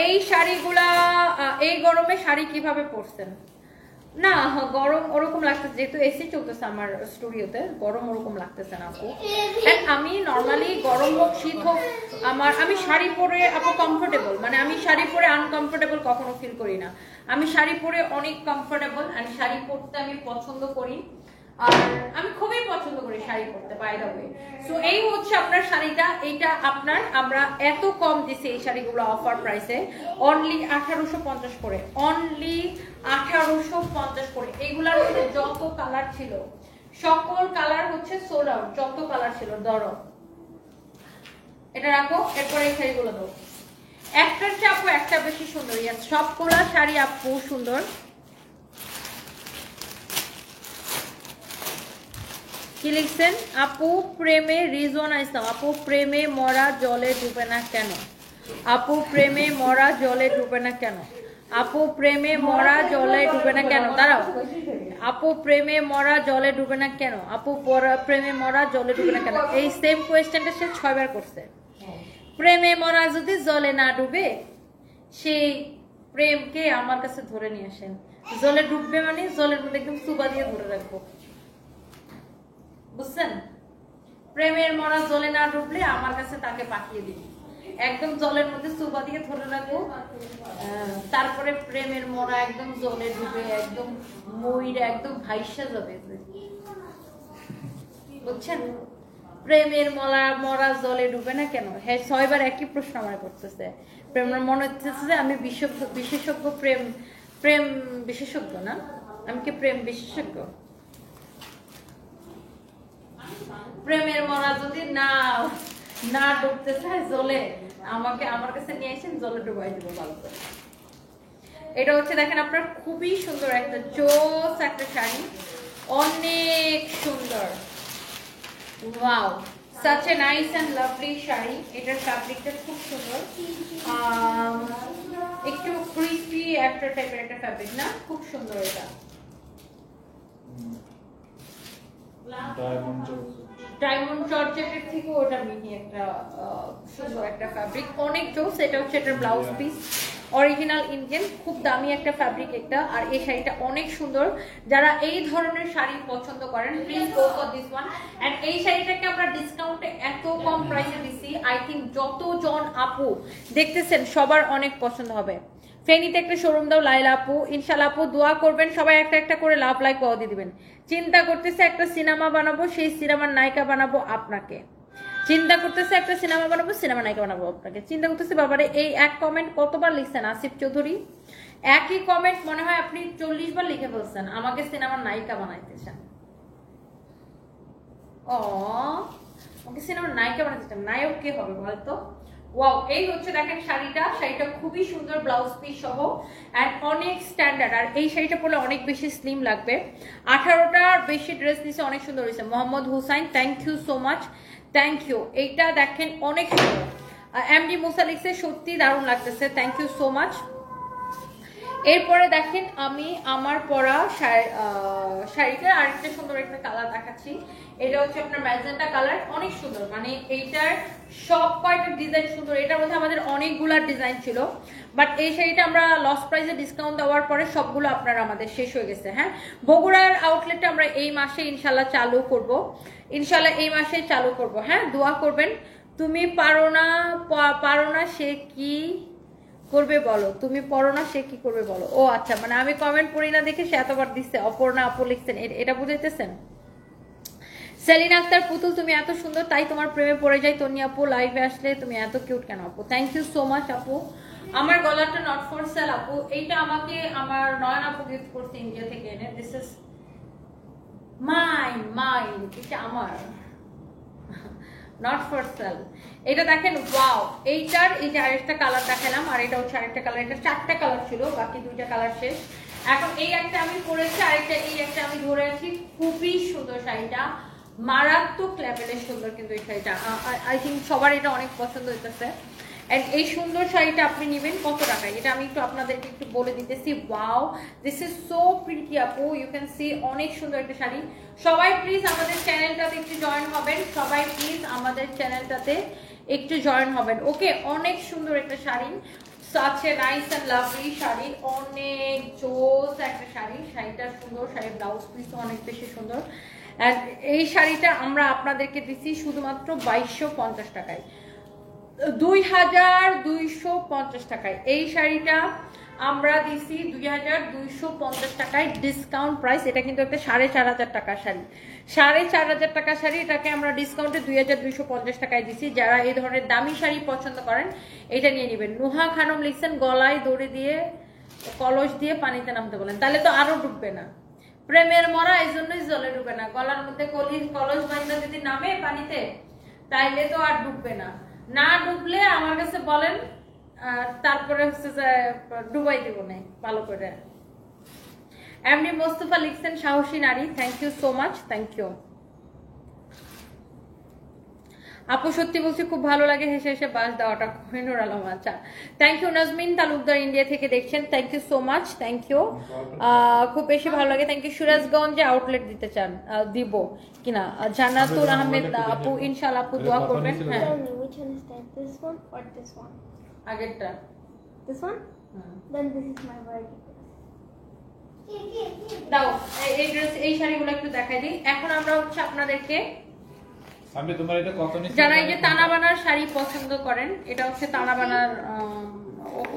এই শাড়িগুলা এই গরমে শাড়ি কিভাবে পরছেন? না গরম ওরকম লাগতেছে, যেহেতু এসি চলতেছে আমার স্টুডিওতে, গরম ওরকম লাগতেছে না আপু। আমি নর্মালি গরম হোক শীত হোক আমি শাড়ি পরে আপু কমফোর্টেবল, মানে আমি শাড়ি পরে আনকমফোর্টেবল কখনো ফিল করি না। আমি শাড়ি পরে অনেক কমফোর্টেবল, আমি শাড়ি পরতে আমি পছন্দ করি, আর আমি খুবই পছন্দ করি শাড়ি পরতে, বাই দ্য ওয়ে। সো এই হচ্ছে আপনার শাড়িটা, এইটা আপনার আমরা এত কম দিছি এই শাড়িগুলো অফার প্রাইসে, অনলি 1850 করে, অনলি 1850 করে। এইগুলার মধ্যে যত কালার ছিল সকল কালার হচ্ছে সোল্ড আউট, যত কালার ছিল। ধরো এটা রাখো, এরপরে এই শাড়িগুলো দাও, একটার চেয়ে আপু একটা বেশি সুন্দর। ইয়াস, সবগুলা শাড়ি আপু সুন্দর। কি লিখছেন? আপু প্রেমে, রিজওয়ানা ইসলাম, আপু প্রেমে মরা জলে ডুবে না কেন? আপু প্রেমে মরা জলে ডুবে না কেন? আপু প্রেমে মরা জলে ডুবে না কেন? দাঁড়াও। আপু প্রেমে মরা জলে ডুবে না কেন? আপু প্রেমে মরা জলে ডুবে না কেন? এই সেম কোয়েশ্চেনটা সে 6 বার করছে। প্রেমে মরা যদি জলে না ডুবে, সেই প্রেমকে আমার কাছে ধরে নিয়ে আসেন। জলে ডুববে মানে জলের মধ্যে একদম সুবা দিয়ে ধরে রাখবো, বুঝছেন? প্রেমের মরা জলে না ডুবলে আমার কাছে তাকে পাঠিয়ে দিন, একদম জলের মধ্যে সুবা দিয়ে ধরে রাখবো। তারপরে প্রেমের মরা একদম জলে ডুবে একদম মইরা একদম ভাইসা যাবে, বুঝছেন? প্রেমের মরা জলে ডুবে না কেন? হ্যাঁ, 6 বার একই প্রশ্ন আমার করতেছে। প্রেমের মনে হচ্ছে যে আমি বিশেষজ্ঞ, প্রেম বিশেষজ্ঞ না, আমি কি প্রেম বিশেষজ্ঞ? প্রেমের মরা যদি না ডুবতে চায় জলে, আমাকে আমার কাছে নিয়ে এসেন, জলে ডুবাই দিব ভালো করে। এটা হচ্ছে দেখেন আপনার খুবই সুন্দর একটা জোস একটা শাড়ি, অনেক সুন্দর। Wow, such a nice and lovely sari. এটার ফ্যাব্রিকটা খুব সুন্দর, একটু ক্রিস্পি একটা টাইপের একটা ফ্যাব্রিক না, খুব সুন্দর। এটা ডায়মন্ড জর্জেটের থেকে ওটা মিহি একটা সুন্দর একটা ফ্যাব্রিক, অনেক জোস। এটা হচ্ছে এটার ব্লাউজ পিস, অরিজিনাল ইন্ডিয়ান, খুব দামি একটা ফ্যাব্রিক একটা। আর এই শাড়িটা অনেক সুন্দর, যারা এই ধরনের শাড়ি পছন্দ করেন please go for this one. And এই শাড়িটাকে আমরা ডিসকাউন্টে এত কম প্রাইসে দিছি, আই থিংক যতজন আপু দেখতেছেন সবার অনেক পছন্দ হবে। ফেনীতে একটা শোরুম দাও লাইলা আপু, ইনশাআল্লাহ আপু দোয়া করবেন, সবাই একটা একটা করে লাভ লাইক পাওয়া দিয়ে দিবেন। চিন্তা করতেছে একটা সিনেমা বানাবো, সেই সিনেমার নায়িকা বানাবো আপনাকে। চিন্তা করতেছে একটা সিনেমা বানাবো, সিনেমা নায়িকা বানাবো আপনাকে। চিন্তা করতেছে বাবারে, এই এক কমেন্ট কতবার লিখছেন আসিফ চৌধুরী? একই কমেন্ট মনে হয় আপনি 40 বার লিখে বলছেন, আমাকে সিনেমার নায়িকা বানাইতে চান। ওকে সিনেমার নায়িকা বানাইতে চান, নায়ক কে হবে বলতো? ওয়াও, এই হচ্ছে দেখেন শাড়িটা খুবই সুন্দর, ব্লাউজ পিস সহ এন্ড অনেক স্ট্যান্ডার্ড। আর এই শাড়িটা পরলে অনেক বেশি স্লিম লাগবে। 18টার বেশি ড্রেস নিছে, অনেক সুন্দর হয়েছে। Mohammad Hussain, thank you so much, thank you. এইটা দেখেন অনেক সুন্দর। এমডি মুসা লিখছে সত্যি দারুণ লাগতেছে, থ্যাংক ইউ সো মাচ। এরপরে দেখেন আমি আমার পরা শাড়িটা আরেকটা সুন্দর একটা কালার দেখাচ্ছি। এটা হচ্ছে আপনার ম্যাজেন্টা কালার, অনেক সুন্দর। মানে এইটার সব কয়টা ডিজাইন সুন্দর। এটার মধ্যে আমাদের অনেকগুলা ডিজাইন ছিল, বাট এই শাড়িটা আমরা লস প্রাইসে ডিসকাউন্ট দেওয়ার পরে সবগুলো আপনারা আমাদের শেষ হয়ে গেছে। হ্যাঁ, বগুড়ার আউটলেটটা আমরা এই মাসে ইনশাল্লাহ চালু করব, ইনশাল্লাহ এই মাসেই চালু করব। হ্যাঁ, দোয়া করবেন। তুমি পারো না সে কি করবে বলো, তুমি পড়ো না সে কি করবে বলো। ও আচ্ছা, মানে আমি কমেন্ট পড়ি না দেখে সে এতবার দিচ্ছে। অপর্ণা আপু লিখছেন, এটা বুঝাইতেছেন? সেলিনা আক্তার পুতুল, তুমি এত সুন্দর তাই তোমার প্রেমে পড়ে যাই। তনি আপু লাইভে আসলে তুমি এত কিউট কেন আপু? থ্যাংক ইউ সো মাচ আপু। আমার গলাটা নট ফর সেল আপু, এইটা আমাকে আমার নয়ন আপু গিফট করছে ইন্ডিয়া থেকে এনে। দিস ইজ মাইন, এটা আমার, নট ফর সেল। এটা দেখেন, ওয়াও। এইটার এই যে আরেকটা কালার দেখালাম, আর এটা হচ্ছে আরেকটা কালার। এটা 4টা কালার ছিল, বাকি 2টা কালার শেষ। এখন এই একটা আমি পরেছি, আরেকটা এই একটা আমি ধরে আছি। খুবই সুন্দর শাড়িটা, মারাত্মক লেভেলের সুন্দর। কিন্তু এই শাড়িটা আই থিঙ্ক সবার এটা অনেক পছন্দ হইতেছে। এন্ড এই সুন্দর শাড়িটা আপনি নেবেন কত টাকায়, এটা আমি একটু আপনাদেরকে একটু বলে দিতেছি। Wow, this is so pretty আপু, ইউ ক্যান সি, অনেক সুন্দর একটা শাড়ি। সবাই প্লিজ আমাদের চ্যানেলটাতে একটু জয়েন হবেন, সবাই প্লিজ আমাদের চ্যানেলটাতে একটু জয়েন হবেন। ওকে, অনেক সুন্দর একটা sari, such a nice and lovely sari, অনেক জোস একটা শাড়ি। শাড়িটা সুন্দর, শাড়ির ব্লাউজ পিসও অনেক বেশি সুন্দর। আর এই শাড়িটা আমরা আপনাদেরকে দিচ্ছি শুধুমাত্র 2250 টাকায়, 2250 টাকায়। এই শাড়িটা আমরা দিছি 2250 টাকায় ডিসকাউন্ট প্রাইস। এটা কিন্তু একটা 4500 টাকার শাড়ি, 4500 টাকার শাড়ি। এটাকে আমরা ডিসকাউন্টে 2250 টাকায় দিছি। যারা এই ধরনের দামি শাড়ি পছন্দ করেন এটা নিয়ে নেবেন। নুহা খানম লিখছেন গলায় দড়ি দিয়ে কলস দিয়ে পানিতে নামতে বলেন, তাহলে তো আরো ডুববে না। প্রেমের মরা এই জন্যই জলে ডুবে না, গলার মধ্যে কলস বাঁধা যদি নামে পানিতে তাইলে তো আর ডুববে না। না ডুবলে আমার কাছে বলেন, তারপরে হচ্ছে যে ডুবাই দিব না ভালো করে। এমনি মোস্তফা লিখছেন সাহসী নারী, thank you so much, thank you. আপু সত্যি বলছি খুব ভালো লাগে হেসে হেসে বাস দেওয়াটা। কোহিনুর আলম, আচ্ছা thank you. Nazmin Talukdar India থেকে দেখছেন, thank you so much, thank you. খুব বেশি ভালো লাগে, থ্যাংক ইউ। সিরাজগঞ্জে আউটলেট দিতে চান, দিব কিনা? জান্নাতুল আহমেদ আপু, ইনশাআল্লাহ আপু দোয়া করবেন। হ্যাঁ আগেরটা This one? Then this is my wedding. দাও এই ড্রেস, এই শাড়িগুলো একটু দেখাই দিই। এখন আমরা হচ্ছে আপনাদেরকে আমি তোমার এটা কত নিছি, যারা এই যে তানাবানার শাড়ি পছন্দ করেন, এটা হচ্ছে তানাবানার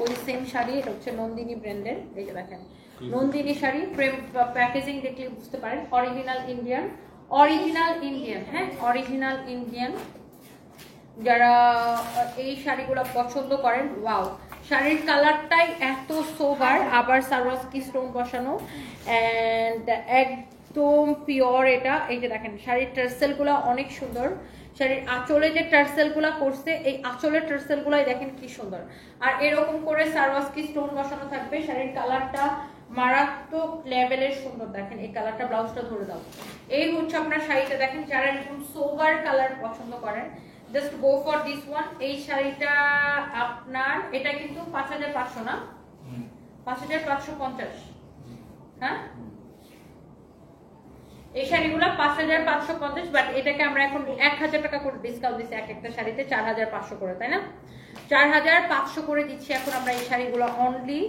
ওই সেম শাড়ি, এটা হচ্ছে নন্দিনী ব্র্যান্ডের। এই যে দেখেন নন্দিনী শাড়ি, ফ্রেম প্যাকেজিং দেখলে বুঝতে পারেন অরিজিনাল ইন্ডিয়ান, অরিজিনাল ইন্ডিয়ান, হ্যাঁ অরিজিনাল ইন্ডিয়ান। যারা এই শাড়িগুলো পছন্দ করেন, ওয়াও শাড়ির কালারটাই এত সোবার, আবার সারওয়াস্কি স্টোন বসানো এন্ড একদম পিওর এটা। এই যে দেখেন শাড়ির টার্সেলগুলো অনেক সুন্দর, শাড়ির আঁচলে যে টার্সেলগুলো করছে, এই আঁচলের টার্সেলগুলাই দেখেন কি সুন্দর। আর এরকম করে সারওয়াস্কি স্টোন বসানো থাকবে। শাড়ির কালারটা মারাত্মক লেভেলের সুন্দর, দেখেন এই কালারটা, ব্লাউজটা ধরে দাও। এই হচ্ছে আপনার শাড়িটা, দেখেন যারা এরকম সোবার কালার পছন্দ করেন just go for this one. এই শাড়িটা আপনার, এটা কিন্তু 5500 না, 5550, হ্যাঁ এই শাড়িগুলো 5550, বাট এটাকে আমরা এখন 1000 টাকা করে ডিসকাউন্ট দিচ্ছি, এক একটা শাড়িতে 4500 করে, তাই না? 4500 করে দিচ্ছি এখন আমরা এই শাড়িগুলো, অনলি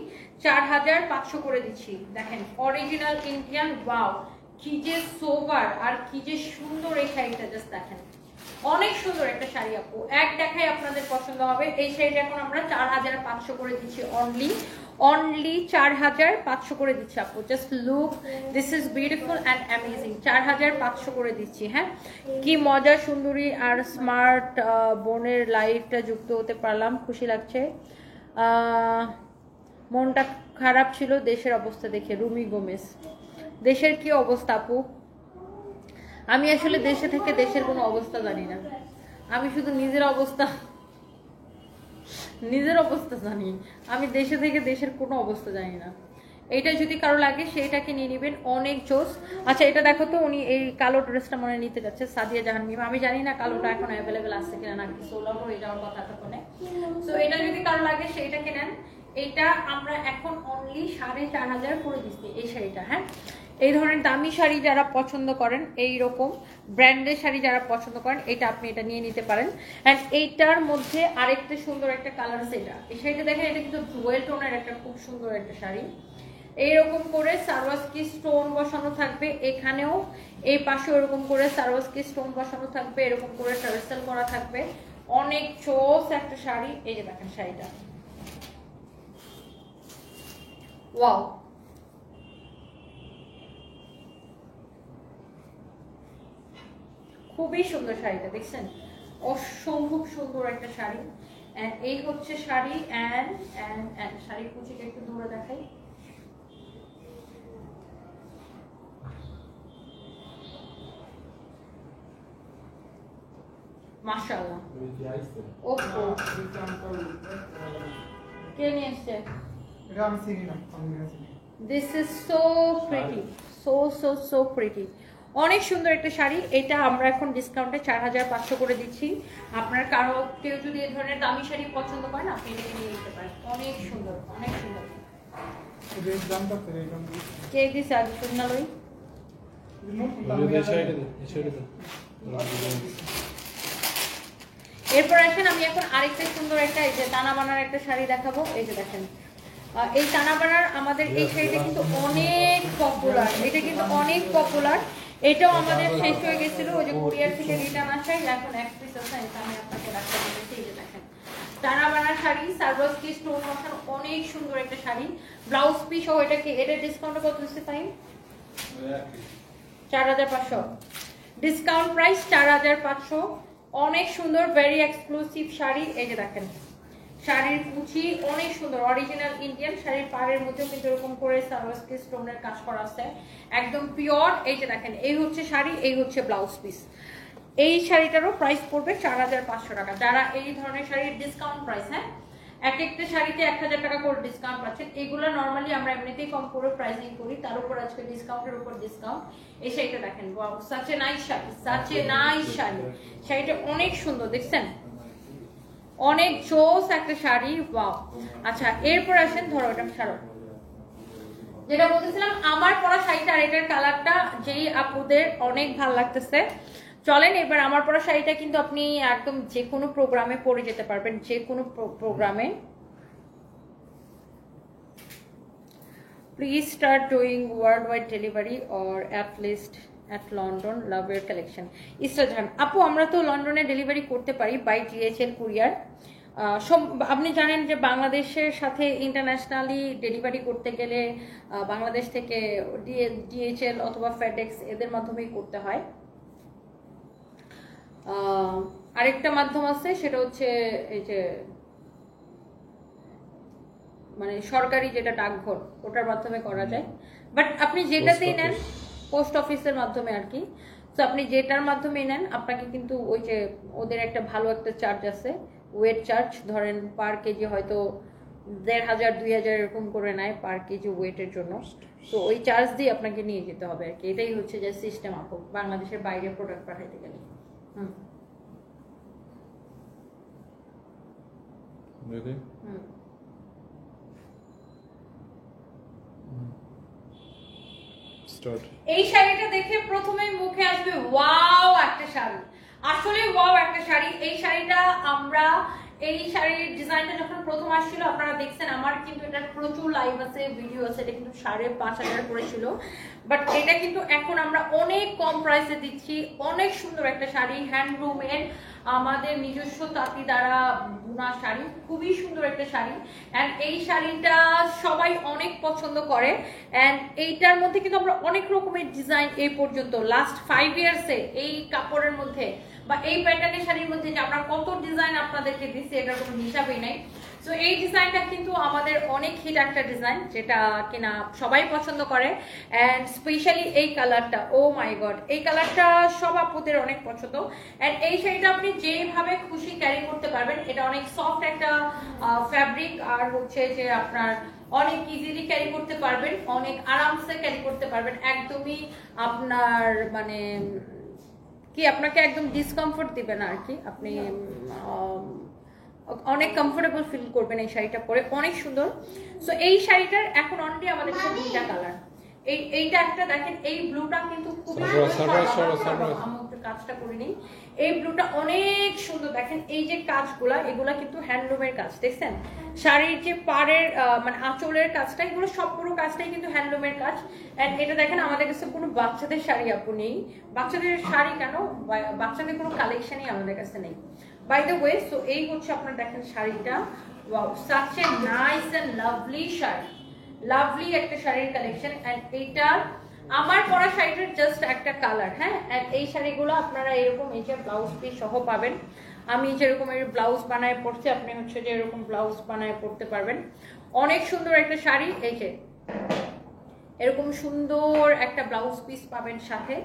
4500 করে দিচ্ছি। দেখেন অরিজিনাল ইন্ডিয়ান, ওয়াও কি যে সোবার আর কি যে সুন্দর এই শাড়িটা, জাস্ট দেখেন অনেক সুন্দর একটা শাড়ি আপু, এক দেখায় আপনাদের পছন্দ হবে। এই শাড়িটা এখন আমরা 4500 করে দিচ্ছি, অনলি 4500 করে দিচ্ছি আপু। Just look, this is beautiful and amazing. 4500 করে দিচ্ছি। হ্যাঁ কি মজা, সুন্দরী আর স্মার্ট বোনের লাইফটা যুক্ত হতে পারলাম, খুশি লাগছে। মনটা খারাপ ছিল দেশের অবস্থা দেখে, রুমি গোমেজ। দেশের কি অবস্থা আপু? আমি আসলে দেশে থেকে দেশের কোনো অবস্থা জানি না, আমি শুধু নিজের অবস্থা জানি। আমি দেশে থেকে দেশের কোনো অবস্থা জানি না। এইটা যদি কারো লাগে সেইটাকে নিয়ে নেবেন, অনেক জোস। আচ্ছা এটা দেখো তো, উনি এই কালো ড্রেসটা মনে নিতে যাচ্ছে, সাদিয়া জাহান মিম। আমি জানি না কালোটা এখন অ্যাভেলেবেল আছে কিনা, নাকি সোল আউট হয়ে যাওয়ার কথা তখন। সো এটা যদি কারো লাগে সেইটাকে নেন। এটা আমরা এখন অনলি 4500 করে দিচ্ছি এই শাড়িটা। হ্যাঁ এই ধরনের দামি শাড়ি যারা পছন্দ করেন, এইরকম ব্র্যান্ডের শাড়ি যারা পছন্দ করেন, এটা আপনি এটা নিয়ে নিতে পারেন। অ্যান্ড এইটার মধ্যে আরেকটা সুন্দর একটা কালার আছে, এটা এই শাড়িটা দেখেন, এটা কিন্তু ডুয়েল টোনের একটা খুব সুন্দর একটা শাড়ি। এইরকম করে সারওয়াস্কি স্টোন বসানো থাকবে, এখানেও এই পাশে এরকম করে সারওয়াস্কি স্টোন বসানো থাকবে, এরকম করে টার্সেল করা থাকবে, অনেক চোস একটা শাড়ি। এই যে দেখেন শাড়িটা, ওয়াও খুবই সুন্দর শাড়িটা, দেখছেন অসম্ভব সুন্দর একটা শাড়ি। এন্ড এই হচ্ছে শাড়ি, এন্ড শাড়ির কুচিটা একটু দূরে দেখাই। মাশাআল্লাহ, ওহো কে নিয়ে এসেছে? This is so pretty, so pretty, অনেক সুন্দর একটা শাড়ি। এটা আমরা এখন ডিসকাউন্টে 4500 করে দিচ্ছি। আপনার কারো কেউ যদি এই ধরনের দামি শাড়ি পছন্দ করেন, আপনি এটা নিয়ে নিতে পারেন, অনেক সুন্দর, অনেক সুন্দর। কে দিছে আজ শুননালই? এরপর আসেন, আমি এখন আরেকটা সুন্দর একটা এই যে টানা বানার একটা শাড়ি দেখাবো। এই যে দেখেন এই টানা বানার আমাদের এই শাড়িটা কিন্তু অনেক পপুলার, এটা কিন্তু অনেক পপুলার। এটাও আমাদের শেষ হয়ে গেছিল, ওই যে কুরিয়ার থেকে রিটার্ন আসাই, এখন এক পিস আছে, এটা আমি আপনাকে রাখতে বলেছি। এই যে দেখেন টানা বানার শাড়ি, সারওয়াস্কি স্টোন বসানো, অনেক সুন্দর একটা শাড়ি। ব্লাউজ পিস ও এটাকে, এটা ডিসকাউন্ট কত দিচ্ছে টাইম? 4500 discount price, 4500। অনেক সুন্দর, ভেরি এক্সক্লুসিভ শাড়ি। এই যে দেখেন শাড়ির কুচি অনেক সুন্দর, অরিজিনাল ইন্ডিয়ান। শাড়ির পাড়ের মধ্যেও কিন্তু এরকম করে সারওয়াস্কি স্টোনের কাজ করা আছে, একদম পিওর। এই যে দেখেন এই হচ্ছে শাড়ি, এই হচ্ছে ব্লাউজ পিস। এই শাড়িটারও প্রাইস পড়বে 4500 টাকা। যারা এই ধরনের শাড়ির ডিসকাউন্ট প্রাইস, হ্যাঁ এক একটা শাড়িতে 1000 টাকা করে ডিসকাউন্ট পাচ্ছেন। এগুলো নরমালি আমরা এমনিতেই কম করে প্রাইসিং করি, তার উপর আজকে ডিসকাউন্টের উপর ডিসকাউন্ট। এই শাড়িটা দেখেন, wow, such a nice sari, such a nice sari. শাড়িটা অনেক সুন্দর, দেখছেন অনেক জোস একটা শাড়ি, ওয়াও। আচ্ছা এরপর আসেন, ধরো এটা ছাড়ো, যেটা বলতেছিলাম আমার পরা শাড়িটা আর এটার কালারটা যেই আপুদের অনেক ভালো লাগতেছে। চলেন এবার আমার পরা শাড়িটা কিন্তু আপনি একদম যে কোনো প্রোগ্রামে পরে যেতে পারবেন, যে কোনো প্রোগ্রামে। Please start doing world wide delivery or at least at London, love your collection. Isterjahan আপু, আমরা তো লন্ডনে ডেলিভারি করতে পারি বাই DHL কুরিয়ার। আপনি জানেন যে বাংলাদেশের সাথে ইন্টারন্যাশনালি ডেলিভারি করতে গেলে বাংলাদেশ থেকে DHL অথবা ফেডেক্স এদের মাধ্যমেই করতে হয়। আরেকটা মাধ্যম আছে, সেটা হচ্ছে এই যে মানে সরকারি যেটা ডাকঘর, ওটার মাধ্যমে করা যায়। বাট আপনি যেটাতেই নেন, পোস্ট অফিসের মাধ্যমে আর কি। তো আপনি যেটার মাধ্যমে নেন আপনাকে কিন্তু ওই যে ওদের একটা ভালো একটা চার্জ আছে, ওয়েট চার্জ, ধরেন পার কেজি হয়তো 1500 2000 এরকম করে নেয় পার কেজি ওয়েটের জন্য। তো ওই চার্জ দিয়ে আপনাকে নিয়ে যেতে হবে আর কি। এটাই হচ্ছে যে সিস্টেম আপু বাংলাদেশের বাইরে প্রোডাক্ট পাঠাইতে গেলে। এই শাড়িটা দেখে প্রথমেই মুখে আসবে ওয়াও একটা শাড়ি, আসলে ওয়াও একটা শাড়ি। এই শাড়িটা আমরা, এই শাড়ির ডিজাইনটা যখন প্রথম আসছিল আপনারা দেখছেন, আমার কিন্তু এটার প্রচুর লাইভ আছে, ভিডিও আছে। এটা কিন্তু 5500 করে ছিল, বাট এটা কিন্তু এখন আমরা অনেক কম প্রাইসে দিচ্ছি। অনেক সুন্দর একটা শাড়ি, হ্যান্ডলুমের, আমাদের নিজস্ব তাঁতি দ্বারা বুনা শাড়ি, খুবই সুন্দর একটা শাড়ি। অ্যান্ড এই শাড়িটা সবাই অনেক পছন্দ করে। অ্যান্ড এইটার মধ্যে কিন্তু আমরা অনেক রকমের ডিজাইন এই পর্যন্ত লাস্ট 5 ইয়ার্সে এই কাপড়ের মধ্যে বা এই প্যাটার্নের শাড়ির মধ্যে যে আমরা কত ডিজাইন আপনাদেরকে দিচ্ছি এটার কোনো হিসাবই নেই। সো এই ডিজাইনটা কিন্তু আমাদের অনেক হিট একটা ডিজাইন, যেটা কিনা সবাই পছন্দ করে। অ্যান্ড স্পেশালি এই কালারটা, ও মাই গড, এই কালারটা সব আপুদের অনেক পছন্দ। অ্যান্ড এই শাড়িটা আপনি যেভাবে খুশি ক্যারি করতে পারবেন। এটা অনেক সফট একটা ফ্যাব্রিক, আর হচ্ছে যে আপনার অনেক ইজিলি ক্যারি করতে পারবেন, অনেক আরামসে ক্যারি করতে পারবেন। একদমই আপনার মানে কি আপনাকে একদম ডিসকমফোর্ট দিবে না আর কি। আপনি অনেক কমফোর্টেবল ফিল করবেন এই শাড়িটা পরে, অনেক সুন্দর। সো এই শাড়িটার এখন অনলি আমাদের কাছে দুইটা কালার। এইটা একটা দেখেন, এই ব্লুটা কিন্তু খুবই কাজটা করে নিই। এই ব্লুটা অনেক সুন্দর, দেখেন এই যে কাজগুলা, এগুলা কিন্তু হ্যান্ডলুমের কাজ, দেখছেন শাড়ির যে পাড়ের মানে আঁচলের কাজটা, এগুলো সব পুরো কাজটাই কিন্তু হ্যান্ডলুমের কাজ। এন্ড এটা দেখেন আমাদের কাছে কোনো বাচ্চাদের শাড়ি আপু নেই। বাচ্চাদের শাড়ি কেন, বাচ্চাদের কোনো কালেকশনই আমাদের কাছে নেই বাই দ্য ওয়ে। সো এই হচ্ছে আপনার দেখেন শাড়িটা, wow, such a nice and lovely sari, lovely একটা শাড়ির কালেকশন। এন্ড এইটা আমার পরা শাড়িটার জাস্ট একটা কালার, হ্যাঁ। এন্ড এই শাড়িগুলো আপনারা এরকম এই যে ব্লাউজ পিস সহ পাবেন। আমি যেরকম এর ব্লাউজ বানায় পড়ছি, আপনি হচ্ছে যে এরকম ব্লাউজ বানায় পড়তে পারবেন। অনেক সুন্দর একটা শাড়ি, এই যে এরকম সুন্দর একটা ব্লাউজ পিস পাবেন সাথে,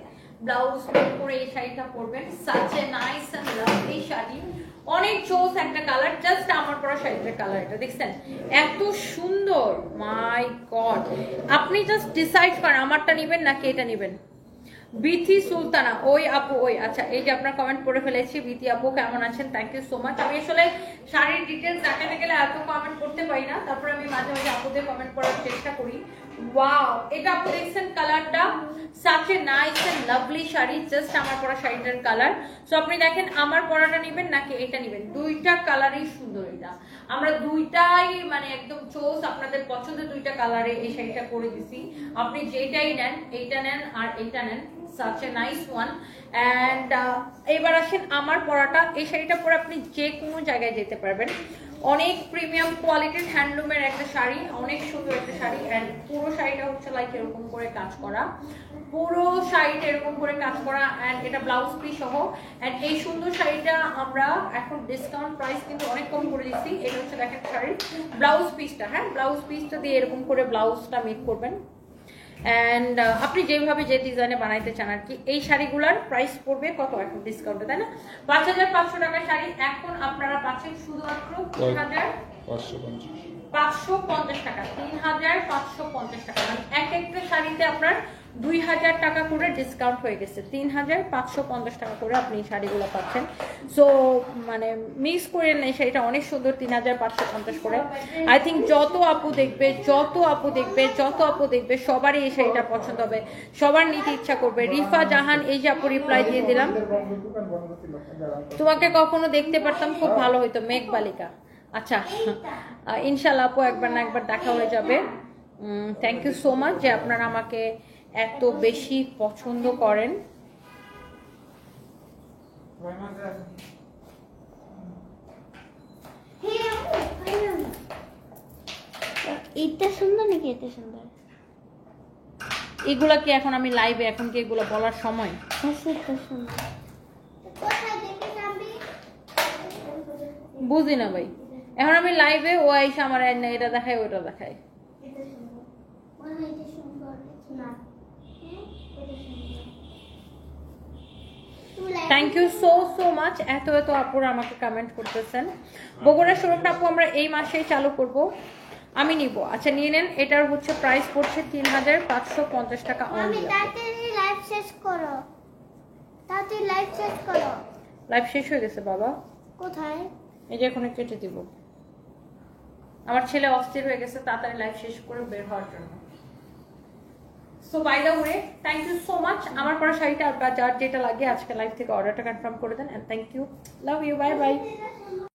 ব্লাউজ করে এই শাড়িটা পরবেন। Such a nice and lovely sari, অনেক জোস একটা কালার, জাস্ট আমার পরা শাড়িটার কালার। এটা দেখছেন এত সুন্দর, মাই গড। আপনি জাস্ট ডিসাইড করেন আমারটা নেবেন নাকি এটা নেবেন। বিথি সুলতানা, ওই আপু, ওই আচ্ছা, এই যে আপনার কমেন্ট পড়ে ফেলেছি। বিথি আপু কেমন আছেন, থ্যাংক ইউ সো মাচ। আমি আসলে শাড়ির ডিটেলস দেখাতে গেলে এত কমেন্ট করতে পারি না, তারপরে আমি মাঝে মাঝে আপুদের কমেন্ট পড়ার চেষ্টা করি। ওয়াও, এটা আপু দেখছেন কালারটা, such a nice and lovely sari, just আমার পরা শাড়িটার কালার। সো আপনি দেখেন আমার পরাটা নেবেন নাকি এটা নেবেন, দুইটা কালারই সুন্দর। এটা আমরা দুইটাই মানে একদম চোস, আপনাদের পছন্দের দুইটা কালারে এই শাড়িটা করে দিছি। আপনি যেটাই নেন, এইটা নেন আর এইটা নেন, such a nice one. And এবার আসেন আমার পরাটা, এই শাড়িটা পরে আপনি যে কোনো জায়গায় যেতে পারবেন। অনেক প্রিমিয়াম কোয়ালিটির হ্যান্ডলুমের একটা শাড়ি, অনেক সুন্দর একটা শাড়ি। এন্ড পুরো শাড়িটা হচ্ছে লাইক এরকম করে কাজ করা, পুরো শাড়িটা এরকম করে কাজ করা। এন্ড এটা ব্লাউজ পিস সহ। এন্ড এই সুন্দর শাড়িটা আমরা এখন ডিসকাউন্ট প্রাইস কিন্তু অনেক কম করে দিচ্ছি। এটা হচ্ছে দেখেন শাড়ির ব্লাউজ পিসটা, হ্যাঁ, ব্লাউজ পিসটা দিয়ে এরকম করে ব্লাউজটা মেক করবেন। অ্যান্ড আপনি যেভাবে যে ডিজাইনে বানাইতে চান আর কি। এই শাড়িগুলোর প্রাইস পড়বে কত এখন ডিসকাউন্টে, তাই না? 5500 টাকার শাড়ি এখন আপনারা পাচ্ছেন শুধুমাত্র 550 টাকা, 3550 টাকা, মানে এক একটা শাড়িতে আপনার 2000 টাকা করে ডিসকাউন্ট হয়ে গেছে, 3550 টাকা করে আপনি এই শাড়িগুলো পাচ্ছেন। সো মানে মিস করে নেই, শাড়িটা অনেক সুন্দর, 3550 করে। আই থিঙ্ক যত আপু দেখবে সবারই এই শাড়িটা পছন্দ হবে, সবার নিতে ইচ্ছা করবে। রিফা জাহান, এই যে আপু রিপ্লাই দিয়ে দিলাম, তোমাকে কখনো দেখতে পারতাম খুব ভালো হইতো, মেঘবালিকা। আচ্ছা, ইনশাল্লাহ আপু একবার না একবার দেখা হয়ে যাবে। থ্যাংক ইউ সো মাচ যে আপনারা আমাকে এত বেশি পছন্দ করেন। এটা সুন্দর নাকি এটা সুন্দর? এগুলা কি এখন আমি লাইভে, এখন কি এগুলো বলার সময়? এটা সুন্দর। বুঝি না ভাই, এখন আমি লাইভে, ও আইসা আমার এটা দেখায় ওইটা দেখায়। থ্যাংক ইউ সো মাচ, এত আপুরা আমাকে কমেন্ট করতেছেন। বগুড়ার শোরুমটা আপু আমরা এই মাসেই চালু করব, আমি নিব। আচ্ছা নিয়ে নেন, এটার হচ্ছে প্রাইস পড়ছে 3550 টাকা অনলি। লাইভ শেষ করো, লাইভ শেষ হয়ে গেছে বাবা। কোথায়? এই যে এখন কেটে দিব, আমার ছেলে অস্থির হয়ে গেছে তাড়াতাড়ি লাইভ শেষ করে বের হওয়ার জন্য। So by the way, thank you so much. আমার পরে শাড়িটা বা যার যেটা লাগে আজকে লাইভ থেকে অর্ডারটা কনফার্ম করে দেন। And thank you, love you, bye by.